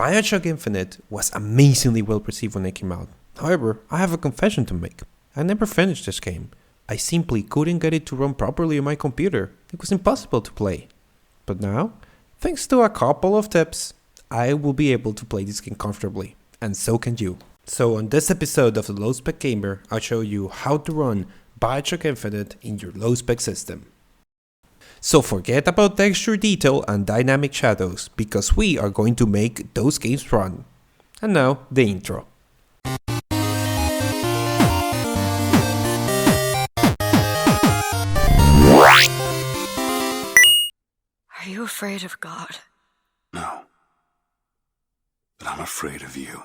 Bioshock Infinite was amazingly well received when it came out. However, I have a confession to make. I never finished this game. I simply couldn't get it to run properly on my computer. It was impossible to play. But now, thanks to a couple of tips, I will be able to play this game comfortably. And so can you. So on this episode of the LowSpecGamer, I'll show you how to run Bioshock Infinite in your low-spec system. So forget about texture detail and dynamic shadows, because we are going to make those games run. And now, the intro. Are you afraid of God? No. But I'm afraid of you.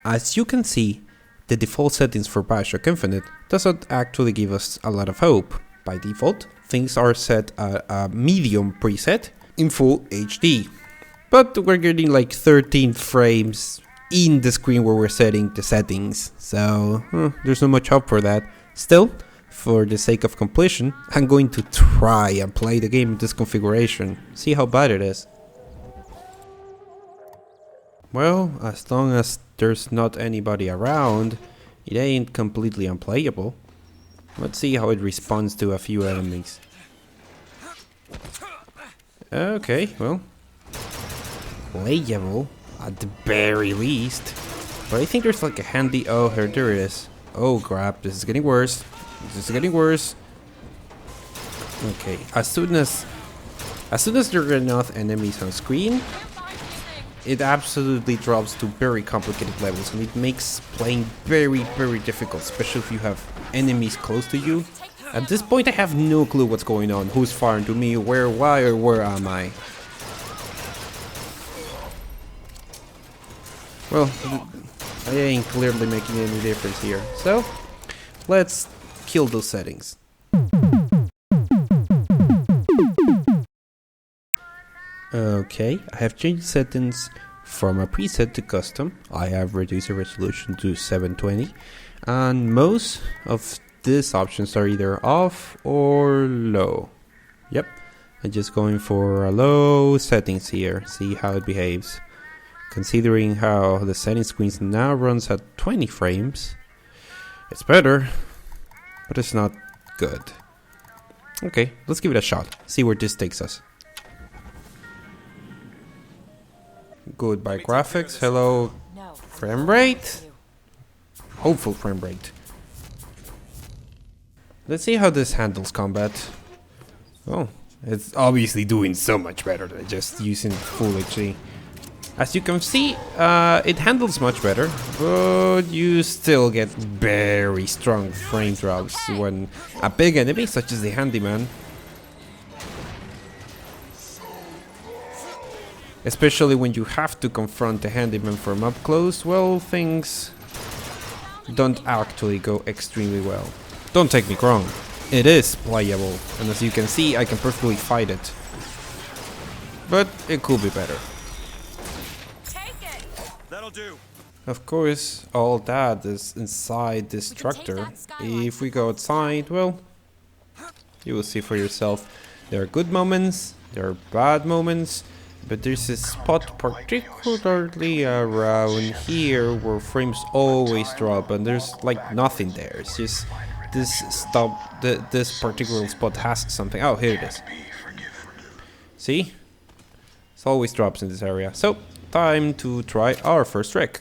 As you can see, the default settings for Bioshock Infinite doesn't actually give us a lot of hope. By default, things are set at a medium preset in full HD. But we're getting like 13 frames in the screen where we're setting the settings, so there's not much hope for that. Still, for the sake of completion, I'm going to try and play the game in this configuration, see how bad it is. Well, as long as there's not anybody around, it ain't completely unplayable. Let's see how it responds to a few enemies. Okay, well, playable at the very least. But I think there's like a handy... Oh, there it is. Oh crap, this is getting worse. This is getting worse. Okay, as soon as there are enough enemies on screen, it absolutely drops to very complicated levels, and it makes playing very, very difficult, especially if you have enemies close to you. At this point, I have no clue what's going on, who's firing to me, where, why, or where am I? Well, I ain't clearly making any difference here, so let's kill those settings. Okay, I have changed settings from a preset to custom. I have reduced the resolution to 720, and most of these options are either off or low. Yep, I'm just going for a low settings here, see how it behaves. Considering how the settings screen now runs at 20 frames, it's better, but it's not good. Okay, let's give it a shot, see where this takes us. Goodbye graphics, hello frame rate, hopeful frame rate. Let's see how this handles combat. Oh, it's obviously doing so much better than just using full HD. As you can see, it handles much better, but you still get very strong frame drops when a big enemy such as the handyman, especially when you have to confront the handyman from up close, well, things don't actually go extremely well. Don't take me wrong, it is playable, and as you can see, I can perfectly fight it. But it could be better. Of course, all that is inside this structure. If we go outside, well, you will see for yourself. There are good moments, there are bad moments, but there's a spot particularly around here where frames always drop, and there's like nothing there. It's just this particular spot has something. Oh, here it is. See? It always drops in this area. So, time to try our first trick.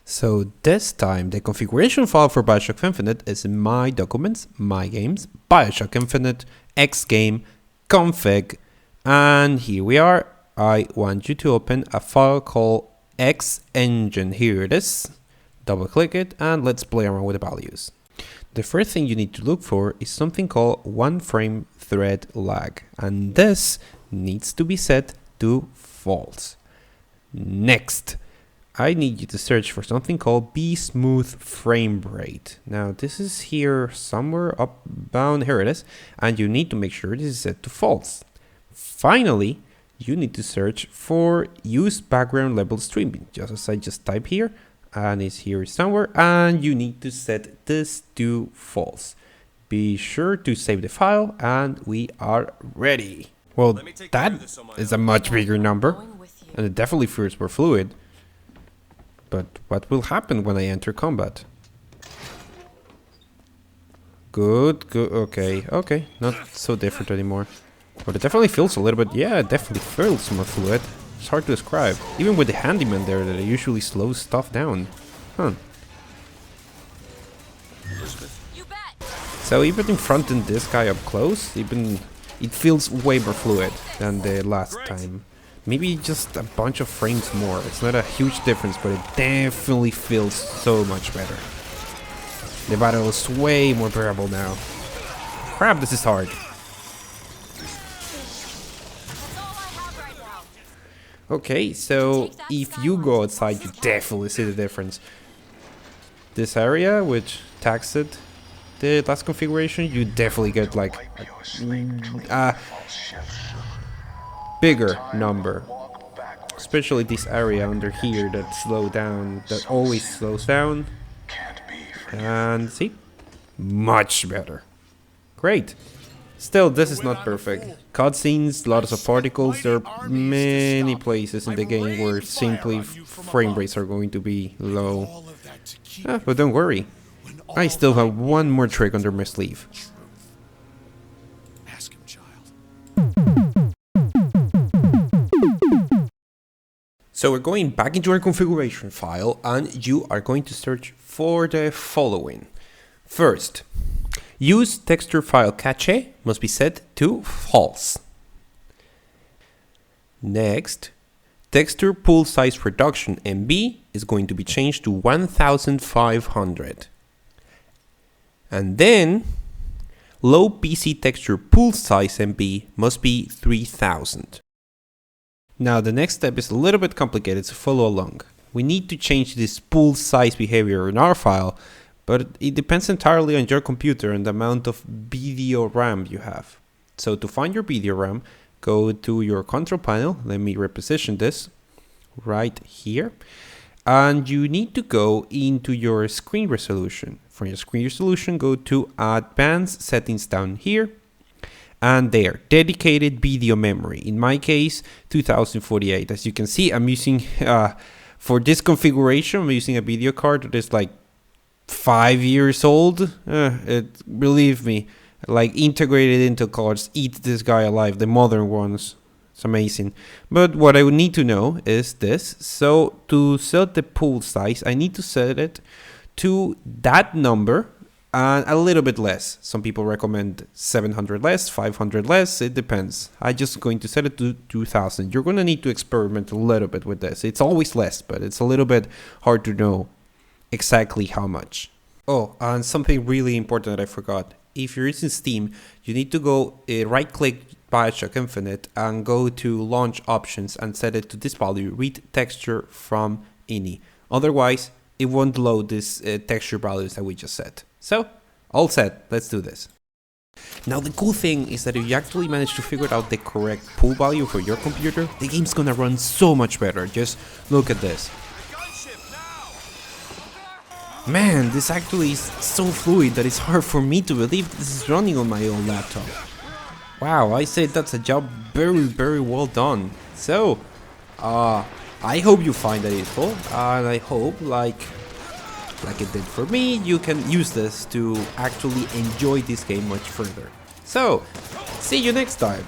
So this time, the configuration file for Bioshock Infinite is in my documents, my games, Bioshock Infinite, xgame, config, and here we are. I want you to open a file called xengine. Here it is. Double click it and let's play around with the values. The first thing you need to look for is something called one frame thread lag, and this needs to be set to false. Next, I need you to search for something called Be Smooth Frame Rate. Now this is here somewhere up bound, here it is, and you need to make sure this is set to false. Finally, you need to search for Use Background Level Streaming, just as I just type here, and it's here somewhere, and you need to set this to false. Be sure to save the file, and we are ready. Well, that is a much bigger number, and it definitely feels more fluid. But what will happen when I enter combat? Good, okay, not so different anymore. But it definitely feels a little bit, yeah, it definitely feels more fluid. It's hard to describe. Even with the handyman there, that it usually slows stuff down. Huh. So even in fronting this guy up close, even it feels way more fluid than the last time. Maybe just a bunch of frames more. It's not a huge difference, but it definitely feels so much better. The battle is way more bearable now. Crap, this is hard. Okay, so if you go outside, you definitely see the difference. This area, which tags it, the last configuration, you definitely get like a bigger number. Especially this area under here that that always slows down. And see, much better. Great. Still, this is not perfect. Cutscenes, lots of particles. There are many places in the game where simply frame rates are going to be low. But don't worry, I still have one more trick under my sleeve. Ask him, child. So we're going back into our configuration file, and you are going to search for the following. First, use texture file cache must be set to false. Next, texture pool size reduction MB is going to be changed to 1500. And then, low PC texture pool size MB must be 3000. Now the next step is a little bit complicated, so follow along. We need to change this pool size behavior in our file, but it depends entirely on your computer and the amount of video RAM you have. So to find your video RAM, go to your control panel. Let me reposition this right here. And you need to go into your screen resolution. For your screen resolution, go to Advanced Settings down here. And there, dedicated video memory. In my case, 2048. As you can see, I'm using, for this configuration, I'm using a video card that is like 5 years old. Believe me, like integrated Intel cards eat this guy alive, the modern ones. It's amazing. But what I would need to know is this. So to set the pool size, I need to set it to that number and a little bit less. Some people recommend 700 less, 500 less. It depends. I'm just going to set it to 2000. You're going to need to experiment a little bit with this. It's always less, but it's a little bit hard to know exactly how much. Oh, and something really important that I forgot. If you're using Steam, you need to go right-click Bioshock Infinite and go to Launch Options and set it to this value, Read Texture from INI. Otherwise, it won't load these texture values that we just set. So, all set, let's do this. Now the cool thing is that if you actually manage to figure out the correct pool value for your computer, the game's gonna run so much better. Just look at this. Man, this actually is so fluid that it's hard for me to believe this is running on my own laptop. Wow, I say that's a job very well done. So, I hope you find that useful, and I hope, like it did for me, you can use this to actually enjoy this game much further. So, see you next time!